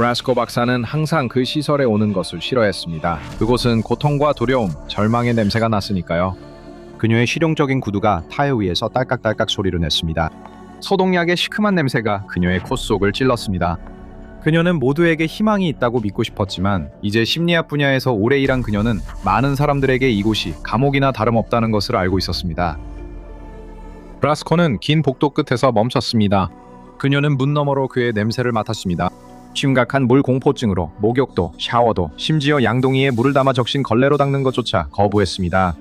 브라스코 박사는 항상 그 시설에 오는 것을 싫어했습니다. 그곳은 고통과 두려움, 절망의 냄새가 났으니까요. 그녀의 실용적인 구두가 타일 위에서 딸깍딸깍 소리를 냈습니다. 소독약의 시큼한 냄새가 그녀의 콧 속을 찔렀습니다. 그녀는 모두에게 희망이 있다고 믿고 싶었지만 이제 심리학 분야에서 오래 일한 그녀는 많은 사람들에게 이곳이 감옥이나 다름없다는 것을 알고 있었습니다. 브라스코는 긴 복도 끝에서 멈췄습니다. 그녀는 문 너머로 그의 냄새를 맡았습니다. 심각한 물 공포증으로 목욕도, 샤워도, 심지어 양동이에 물을 담아 적신 걸레로 닦는 것조차 거부했습니다.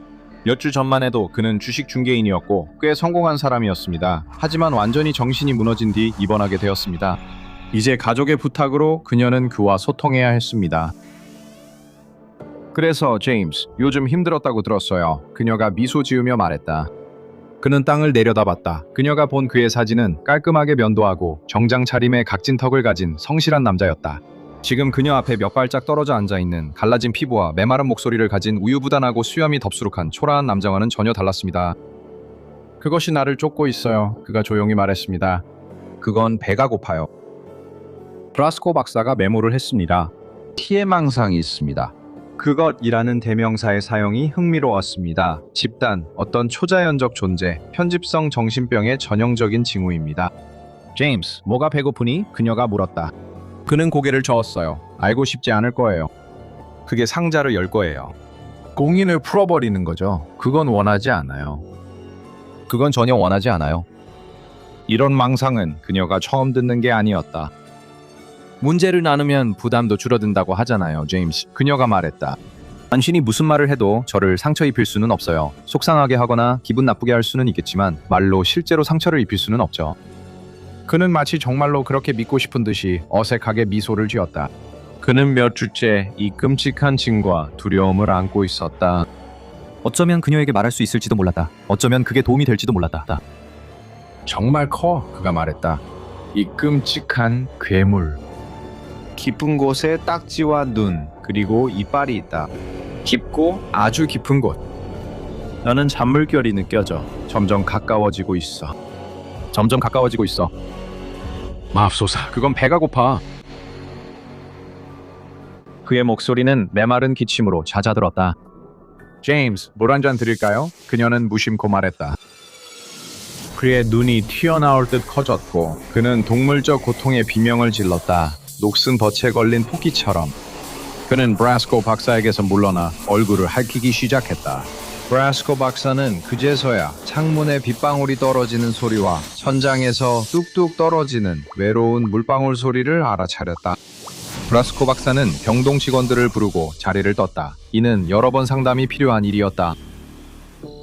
몇 주 전만 해도 그는 주식 중개인이었고 꽤 성공한 사람이었습니다. 하지만 완전히 정신이 무너진 뒤 입원하게 되었습니다. 이제 가족의 부탁으로 그녀는 그와 소통해야 했습니다. 그래서 제임스, 요즘 힘들었다고 들었어요. 그녀가 미소 지으며 말했다. 그는 땅을 내려다봤다. 그녀가 본 그의 사진은 깔끔하게 면도하고 정장 차림의 각진 턱을 가진 성실한 남자였다. 지금 그녀 앞에 몇 발짝 떨어져 앉아있는 갈라진 피부와 메마른 목소리를 가진 우유부단하고 수염이 덥수룩한 초라한 남자와는 전혀 달랐습니다. 그것이 나를 쫓고 있어요. 그가 조용히 말했습니다. 그건 배가 고파요. 브라스코 박사가 메모를 했습니다. 피해망상이 있습니다. 그것이라는 대명사의 사용이 흥미로웠습니다. 집단, 어떤 초자연적 존재, 편집성 정신병의 전형적인 징후입니다. 제임스, 뭐가 배고프니? 그녀가 물었다. 그는 고개를 저었어요. 알고 싶지 않을 거예요. 그게 상자를 열 거예요. 공인을 풀어버리는 거죠. 그건 원하지 않아요. 그건 전혀 원하지 않아요. 이런 망상은 그녀가 처음 듣는 게 아니었다. 문제를 나누면 부담도 줄어든다고 하잖아요, 제임스. 그녀가 말했다. 당신이 무슨 말을 해도 저를 상처 입힐 수는 없어요. 속상하게 하거나 기분 나쁘게 할 수는 있겠지만 말로 실제로 상처를 입힐 수는 없죠. 그는 마치 정말로 그렇게 믿고 싶은 듯이 어색하게 미소를 지었다. 그는 몇 주째 이 끔찍한 짐과 두려움을 안고 있었다. 어쩌면 그녀에게 말할 수 있을지도 몰랐다. 어쩌면 그게 도움이 될지도 몰랐다. 정말 커, 그가 말했다. 이 끔찍한 괴물. 깊은 곳에 딱지와 눈, 그리고 이빨이 있다. 깊고 아주 깊은 곳. 나는 잔물결이 느껴져. 점점 가까워지고 있어. 점점 가까워지고 있어. 맙소사, 그건 배가 고파. 그의 목소리는 메마른 기침으로 잦아들었다. 제임스, 물 한 잔 드릴까요? 그녀는 무심코 말했다. 그의 눈이 튀어나올 듯 커졌고 그는 동물적 고통의 비명을 질렀다. 녹슨 덫에 걸린 토끼처럼. 그는 브라스코 박사에게서 물러나 얼굴을 핥히기 시작했다. 브라스코 박사는 그제서야 창문에 빗방울이 떨어지는 소리와 천장에서 뚝뚝 떨어지는 외로운 물방울 소리를 알아차렸다. 브라스코 박사는 병동 직원들을 부르고 자리를 떴다. 이는 여러 번 상담이 필요한 일이었다.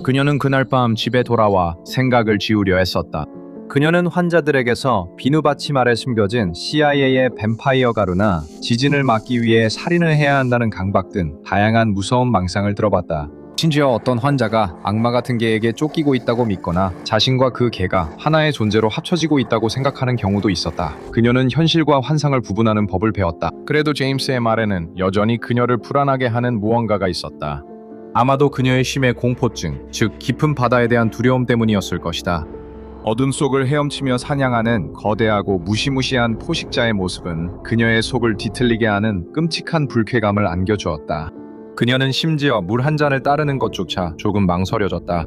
그녀는 그날 밤 집에 돌아와 생각을 지우려 했었다. 그녀는 환자들에게서 비누받침 아래 숨겨진 CIA의 뱀파이어 가루나 지진을 막기 위해 살인을 해야 한다는 강박 등 다양한 무서운 망상을 들어봤다. 심지어 어떤 환자가 악마 같은 개에게 쫓기고 있다고 믿거나 자신과 그 개가 하나의 존재로 합쳐지고 있다고 생각하는 경우도 있었다. 그녀는 현실과 환상을 구분하는 법을 배웠다. 그래도 제임스의 말에는 여전히 그녀를 불안하게 하는 무언가가 있었다. 아마도 그녀의 심해 공포증, 즉 깊은 바다에 대한 두려움 때문이었을 것이다. 어둠 속을 헤엄치며 사냥하는 거대하고 무시무시한 포식자의 모습은 그녀의 속을 뒤틀리게 하는 끔찍한 불쾌감을 안겨주었다. 그녀는 심지어 물 한 잔을 따르는 것조차 조금 망설여졌다.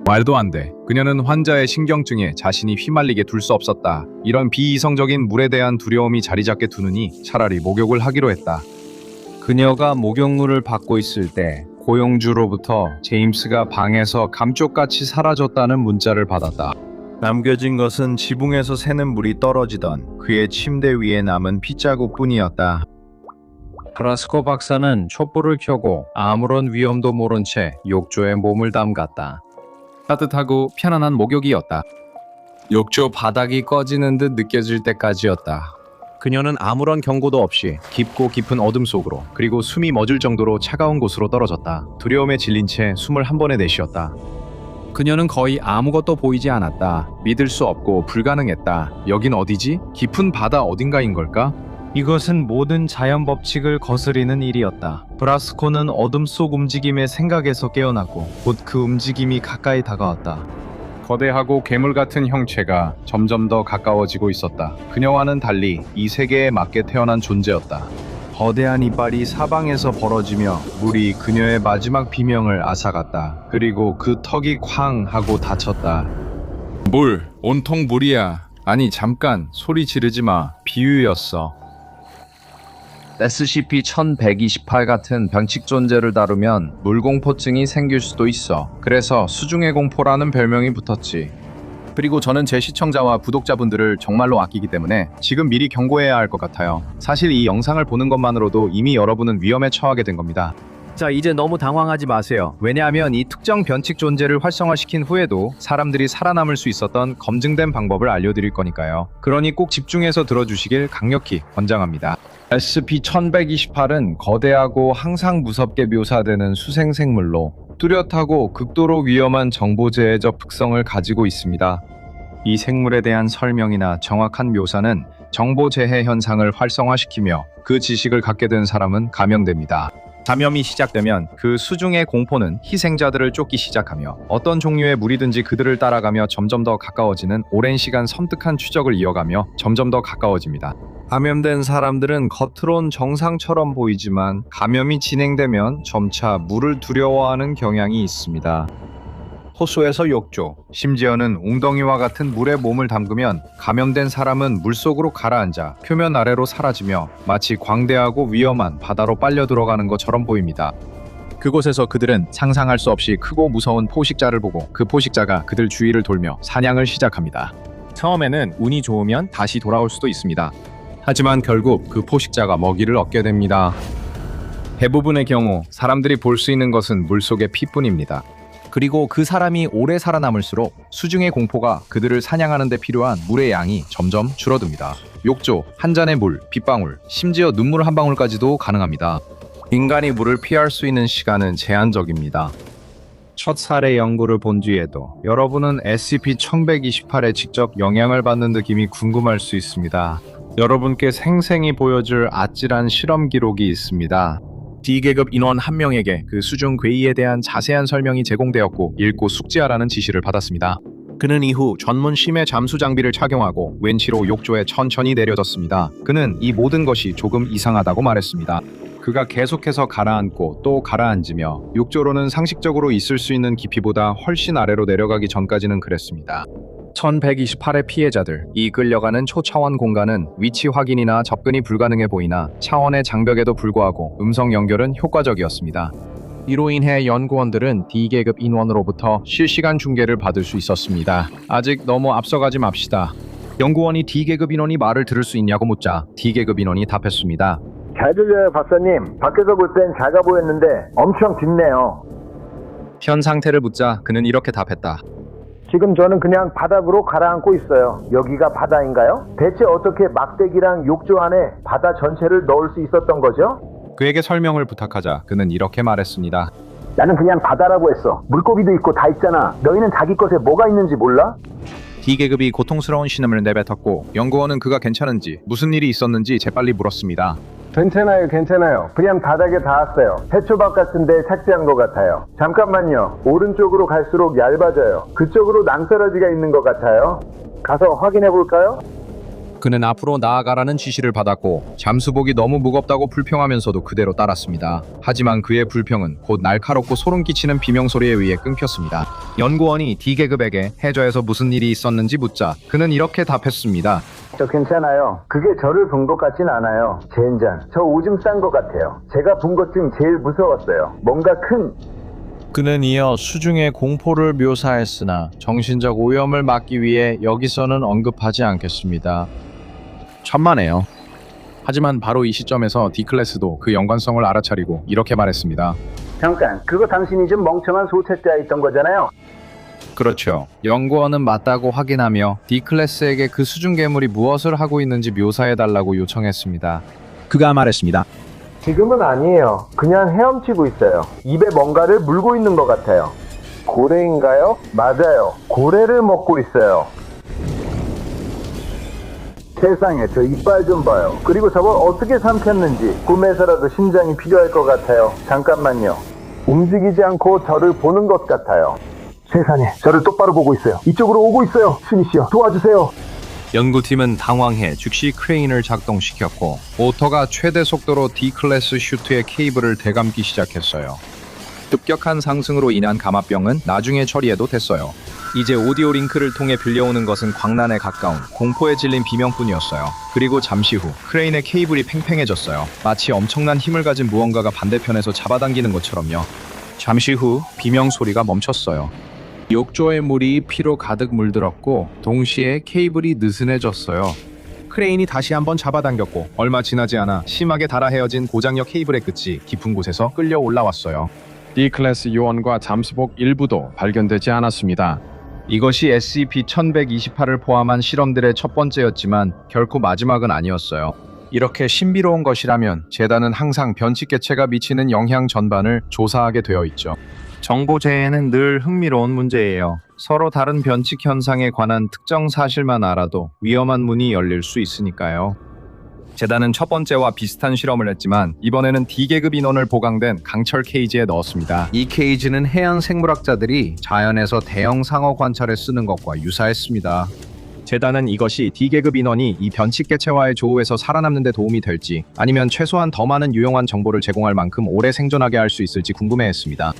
말도 안 돼. 그녀는 환자의 신경증에 자신이 휘말리게 둘 수 없었다. 이런 비이성적인 물에 대한 두려움이 자리 잡게 두느니 차라리 목욕을 하기로 했다. 그녀가 목욕물을 받고 있을 때 고용주로부터 제임스가 방에서 감쪽같이 사라졌다는 문자를 받았다. 남겨진 것은 지붕에서 새는 물이 떨어지던 그의 침대 위에 남은 핏자국뿐이었다. 브라스코 박사는 촛불을 켜고 아무런 위험도 모른 채 욕조에 몸을 담갔다. 따뜻하고 편안한 목욕이었다. 욕조 바닥이 꺼지는 듯 느껴질 때까지였다. 그녀는 아무런 경고도 없이 깊고 깊은 어둠 속으로, 그리고 숨이 멎을 정도로 차가운 곳으로 떨어졌다. 두려움에 질린 채 숨을 한 번에 내쉬었다. 그녀는 거의 아무것도 보이지 않았다. 믿을 수 없고 불가능했다. 여긴 어디지? 깊은 바다 어딘가인 걸까? 이것은 모든 자연 법칙을 거스리는 일이었다. 브라스코는 어둠 속 움직임의 생각에서 깨어났고 곧 그 움직임이 가까이 다가왔다. 거대하고 괴물 같은 형체가 점점 더 가까워지고 있었다. 그녀와는 달리 이 세계에 맞게 태어난 존재였다. 거대한 이빨이 사방에서 벌어지며 물이 그녀의 마지막 비명을 앗아갔다. 그리고 그 턱이 쾅 하고 닫혔다. 물, 온통 물이야. 아니 잠깐, 소리 지르지 마. 비유였어. SCP-1128 같은 변칙 존재를 다루면 물공포증이 생길 수도 있어. 그래서 수중의 공포라는 별명이 붙었지. 그리고 저는 제 시청자와 구독자분들을 정말로 아끼기 때문에 지금 미리 경고해야 할 것 같아요. 사실 이 영상을 보는 것만으로도 이미 여러분은 위험에 처하게 된 겁니다. 자, 이제 너무 당황하지 마세요. 왜냐하면 이 특정 변칙 존재를 활성화시킨 후에도 사람들이 살아남을 수 있었던 검증된 방법을 알려드릴 거니까요. 그러니 꼭 집중해서 들어주시길 강력히 권장합니다. SCP-1128은 거대하고 항상 무섭게 묘사되는 수생생물로 뚜렷하고 극도로 위험한 정보재해적 특성을 가지고 있습니다. 이 생물에 대한 설명이나 정확한 묘사는 정보재해 현상을 활성화시키며 그 지식을 갖게 된 사람은 감염됩니다. 감염이 시작되면 그 수중의 공포는 희생자들을 쫓기 시작하며 어떤 종류의 물이든지 그들을 따라가며 점점 더 가까워지는 오랜 시간 섬뜩한 추적을 이어가며 점점 더 가까워집니다. 감염된 사람들은 겉으론 정상처럼 보이지만 감염이 진행되면 점차 물을 두려워하는 경향이 있습니다. 호수에서 욕조, 심지어는 웅덩이와 같은 물에 몸을 담그면 감염된 사람은 물속으로 가라앉아 표면 아래로 사라지며 마치 광대하고 위험한 바다로 빨려 들어가는 것처럼 보입니다. 그곳에서 그들은 상상할 수 없이 크고 무서운 포식자를 보고 그 포식자가 그들 주위를 돌며 사냥을 시작합니다. 처음에는 운이 좋으면 다시 돌아올 수도 있습니다. 하지만 결국 그 포식자가 먹이를 얻게 됩니다. 대부분의 경우 사람들이 볼 수 있는 것은 물속의 피뿐입니다. 그리고 그 사람이 오래 살아남을수록 수중의 공포가 그들을 사냥하는 데 필요한 물의 양이 점점 줄어듭니다. 욕조, 한 잔의 물, 빗방울, 심지어 눈물 한 방울까지도 가능합니다. 인간이 물을 피할 수 있는 시간은 제한적입니다. 첫 사례 연구를 본 뒤에도 여러분은 SCP-1128에 직접 영향을 받는 느낌이 궁금할 수 있습니다. 여러분께 생생히 보여줄 아찔한 실험 기록이 있습니다. D계급 인원 한 명에게 그 수중 괴이에 대한 자세한 설명이 제공되었고 읽고 숙지하라는 지시를 받았습니다. 그는 이후 전문 심해 잠수 장비를 착용하고 웬치로 욕조에 천천히 내려졌습니다. 그는 이 모든 것이 조금 이상하다고 말했습니다. 그가 계속해서 가라앉고 또 가라앉으며 욕조로는 상식적으로 있을 수 있는 깊이보다 훨씬 아래로 내려가기 전까지는 그랬습니다. 1128의 피해자들, 이 끌려가는 초차원 공간은 위치 확인이나 접근이 불가능해 보이나 차원의 장벽에도 불구하고 음성 연결은 효과적이었습니다. 이로 인해 연구원들은 D계급 인원으로부터 실시간 중계를 받을 수 있었습니다. 아직 너무 앞서가지 맙시다. 연구원이 D계급 인원이 말을 들을 수 있냐고 묻자 D계급 인원이 답했습니다. 잘 들려요, 박사님. 밖에서 볼 땐 작아 보였는데 엄청 깊네요. 현 상태를 묻자 그는 이렇게 답했다. 지금 저는 그냥 바닥으로 가라앉고 있어요. 여기가 바다인가요? 대체 어떻게 막대기랑 욕조 안에 바다 전체를 넣을 수 있었던 거죠? 그에게 설명을 부탁하자 그는 이렇게 말했습니다. 나는 그냥 바다라고 했어. 물고기도 있고 다 있잖아. 너희는 자기 것에 뭐가 있는지 몰라? D계급이 고통스러운 신음을 내뱉었고 연구원은 그가 괜찮은지 무슨 일이 있었는지 재빨리 물었습니다. 괜찮아요. 그냥 바닥에 닿았어요. 해초밥 같은데 착지한 것 같아요. 잠깐만요. 오른쪽으로 갈수록 얇아져요. 그쪽으로 낭떠러지가 있는 것 같아요. 가서 확인해 볼까요? 그는 앞으로 나아가라는 지시를 받았고 잠수복이 너무 무겁다고 불평하면서도 그대로 따랐습니다. 하지만 그의 불평은 곧 날카롭고 소름 끼치는 비명소리에 의해 끊겼습니다. 연구원이 D계급에게 해저에서 무슨 일이 있었는지 묻자 그는 이렇게 답했습니다. 저 괜찮아요. 그게 저를 본 것 같진 않아요. 젠장, 저 오줌 싼 것 같아요. 제가 본 것 중 제일 무서웠어요. 뭔가 큰... 그는 이어 수중의 공포를 묘사했으나 정신적 오염을 막기 위해 여기서는 언급하지 않겠습니다. 천만에요. 하지만 바로 이 시점에서 D클래스도 그 연관성을 알아차리고 이렇게 말했습니다. 잠깐, 그거 당신이 좀 멍청한 소책자에 있던 거잖아요. 그렇죠. 연구원은 맞다고 확인하며 D클래스에게 그 수중 괴물이 무엇을 하고 있는지 묘사해달라고 요청했습니다. 그가 말했습니다. 지금은 아니에요. 그냥 헤엄치고 있어요. 입에 뭔가를 물고 있는 것 같아요. 고래인가요? 맞아요. 고래를 먹고 있어요. 세상에, 저 이빨 좀 봐요. 그리고 저걸 어떻게 삼켰는지 꿈에서라도 심장이 필요할 것 같아요. 잠깐만요. 움직이지 않고 저를 보는 것 같아요. 세상에, 저를 똑바로 보고 있어요. 이쪽으로 오고 있어요. 스미시여, 도와주세요. 연구팀은 당황해 즉시 크레인을 작동시켰고 오터가 최대 속도로 D클래스 슈트의 케이블을 되감기 시작했어요. 급격한 상승으로 인한 감압병은 나중에 처리해도 됐어요. 이제 오디오 링크를 통해 빌려오는 것은 광란에 가까운 공포에 질린 비명뿐이었어요. 그리고 잠시 후 크레인의 케이블이 팽팽해졌어요. 마치 엄청난 힘을 가진 무언가가 반대편에서 잡아당기는 것처럼요. 잠시 후 비명 소리가 멈췄어요. 욕조의 물이 피로 가득 물들었고 동시에 케이블이 느슨해졌어요. 크레인이 다시 한번 잡아당겼고 얼마 지나지 않아 심하게 달아 헤어진 고장력 케이블의 끝이 깊은 곳에서 끌려 올라왔어요. D클래스 요원과 잠수복 일부도 발견되지 않았습니다. 이것이 SCP-1128을 포함한 실험들의 첫 번째였지만 결코 마지막은 아니었어요. 이렇게 신비로운 것이라면 재단은 항상 변칙개체가 미치는 영향 전반을 조사하게 되어 있죠. 정보재해는 늘 흥미로운 문제예요. 서로 다른 변칙 현상에 관한 특정 사실만 알아도 위험한 문이 열릴 수 있으니까요. 재단은 첫 번째와 비슷한 실험을 했지만 이번에는 D계급 인원을 보강된 강철 케이지에 넣었습니다. 이 케이지는 해양 생물학자들이 자연에서 대형 상어 관찰에 쓰는 것과 유사했습니다. 재단은 이것이 D계급 인원이 이 변칙개체와의 조우에서 살아남는 데 도움이 될지 아니면 최소한 더 많은 유용한 정보를 제공할 만큼 오래 생존하게 할 수 있을지 궁금해했습니다.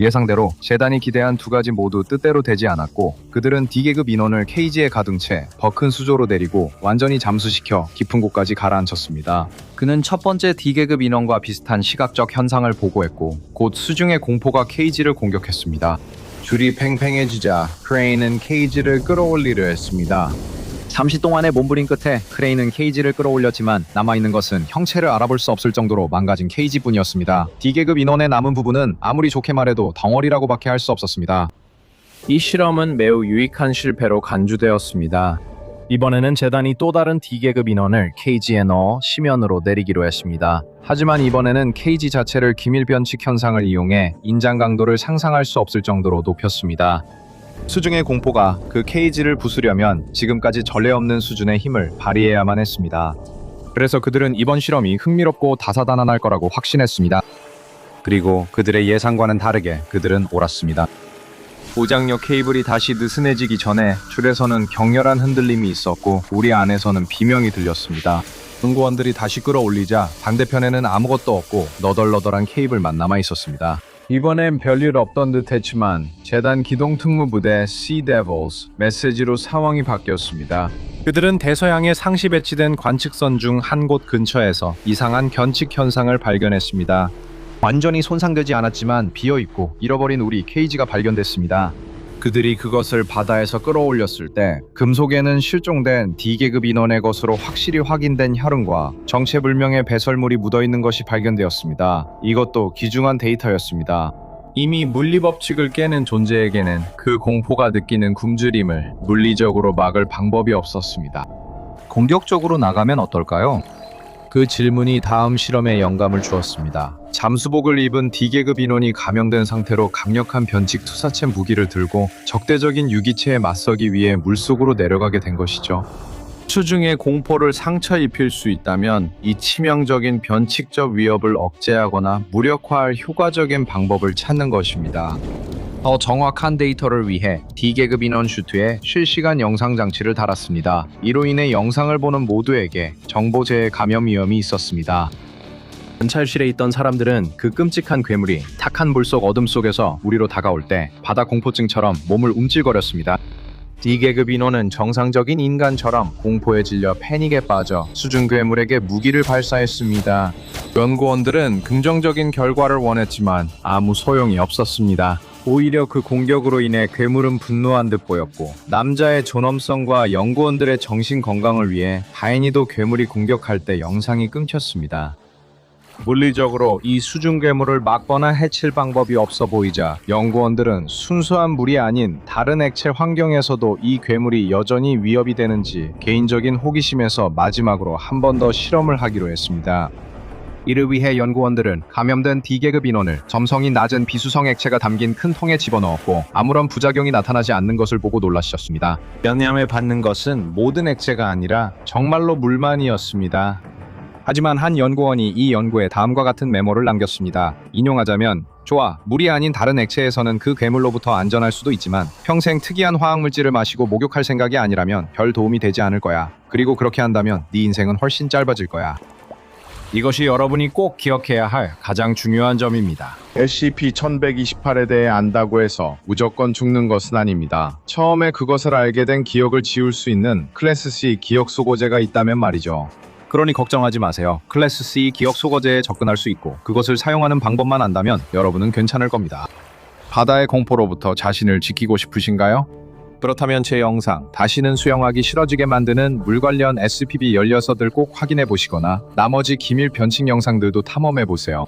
예상대로 재단이 기대한 두 가지 모두 뜻대로 되지 않았고 그들은 D계급 인원을 케이지에 가둔 채 더 큰 수조로 내리고 완전히 잠수시켜 깊은 곳까지 가라앉혔습니다. 그는 첫 번째 D계급 인원과 비슷한 시각적 현상을 보고했고 곧 수중의 공포가 케이지를 공격했습니다. 줄이 팽팽해지자 크레인은 케이지를 끌어올리려 했습니다. 잠시 동안의 몸부림 끝에 크레인은 케이지를 끌어올렸지만 남아있는 것은 형체를 알아볼 수 없을 정도로 망가진 케이지뿐이었습니다. D계급 인원의 남은 부분은 아무리 좋게 말해도 덩어리라고밖에 할 수 없었습니다. 이 실험은 매우 유익한 실패로 간주되었습니다. 이번에는 재단이 또 다른 D계급 인원을 케이지에 넣어 심연으로 내리기로 했습니다. 하지만 이번에는 케이지 자체를 기밀 변칙 현상을 이용해 인장 강도를 상상할 수 없을 정도로 높였습니다. 수중의 공포가 그 케이지를 부수려면 지금까지 전례 없는 수준의 힘을 발휘해야만 했습니다. 그래서 그들은 이번 실험이 흥미롭고 다사다난할 거라고 확신했습니다. 그리고 그들의 예상과는 다르게 그들은 옳았습니다. 고장력 케이블이 다시 느슨해지기 전에 줄에서는 격렬한 흔들림이 있었고 우리 안에서는 비명이 들렸습니다. 연구원들이 다시 끌어올리자 반대편에는 아무것도 없고 너덜너덜한 케이블만 남아 있었습니다. 이번엔 별일 없던 듯 했지만 재단 기동 특무부대 Sea Devils 메시지로 상황이 바뀌었습니다. 그들은 대서양에 상시 배치된 관측선 중 한 곳 근처에서 이상한 견칙 현상을 발견했습니다. 완전히 손상되지 않았지만 비어있고 잃어버린 우리 케이지가 발견됐습니다. 그들이 그것을 바다에서 끌어올렸을 때 금속에는 실종된 D계급 인원의 것으로 확실히 확인된 혈흔과 정체불명의 배설물이 묻어있는 것이 발견되었습니다. 이것도 귀중한 데이터였습니다. 이미 물리법칙을 깨는 존재에게는 그 공포가 느끼는 굶주림을 물리적으로 막을 방법이 없었습니다. 공격적으로 나가면 어떨까요? 그 질문이 다음 실험에 영감을 주었습니다. 잠수복을 입은 D계급 인원이 감염된 상태로 강력한 변칙 투사체 무기를 들고 적대적인 유기체에 맞서기 위해 물속으로 내려가게 된 것이죠. 수중의 공포를 상처 입힐 수 있다면 이 치명적인 변칙적 위협을 억제하거나 무력화할 효과적인 방법을 찾는 것입니다. 더 정확한 데이터를 위해 D계급 인원 슈트에 실시간 영상 장치를 달았습니다. 이로 인해 영상을 보는 모두에게 정보재해 감염 위험이 있었습니다. 관찰실에 있던 사람들은 그 끔찍한 괴물이 탁한 물속 어둠 속에서 우리로 다가올 때 바다 공포증처럼 몸을 움찔거렸습니다. D계급 인원은 정상적인 인간처럼 공포에 질려 패닉에 빠져 수중 괴물에게 무기를 발사했습니다. 연구원들은 긍정적인 결과를 원했지만 아무 소용이 없었습니다. 오히려 그 공격으로 인해 괴물은 분노한 듯 보였고 남자의 존엄성과 연구원들의 정신 건강을 위해 다행히도 괴물이 공격할 때 영상이 끊겼습니다. 물리적으로 이 수중 괴물을 막거나 해칠 방법이 없어 보이자 연구원들은 순수한 물이 아닌 다른 액체 환경에서도 이 괴물이 여전히 위협이 되는지 개인적인 호기심에서 마지막으로 한 번 더 실험을 하기로 했습니다. 이를 위해 연구원들은 감염된 D계급 인원을 점성이 낮은 비수성 액체가 담긴 큰 통에 집어넣었고 아무런 부작용이 나타나지 않는 것을 보고 놀라셨습니다. 면역을 받는 것은 모든 액체가 아니라 정말로 물만이었습니다. 하지만 한 연구원이 이 연구에 다음과 같은 메모를 남겼습니다. 인용하자면, 좋아, 물이 아닌 다른 액체에서는 그 괴물로부터 안전할 수도 있지만 평생 특이한 화학물질을 마시고 목욕할 생각이 아니라면 별 도움이 되지 않을 거야. 그리고 그렇게 한다면 네 인생은 훨씬 짧아질 거야. 이것이 여러분이 꼭 기억해야 할 가장 중요한 점입니다. SCP-1128에 대해 안다고 해서 무조건 죽는 것은 아닙니다. 처음에 그것을 알게 된 기억을 지울 수 있는 클래스 C 기억 소고제가 있다면 말이죠. 그러니 걱정하지 마세요. 클래스 C 기억 소거제에 접근할 수 있고 그것을 사용하는 방법만 안다면 여러분은 괜찮을 겁니다. 바다의 공포로부터 자신을 지키고 싶으신가요? 그렇다면 제 영상 다시는 수영하기 싫어지게 만드는 물 관련 SCP-16을 꼭 확인해 보시거나 나머지 기밀 변칙 영상들도 탐험해 보세요.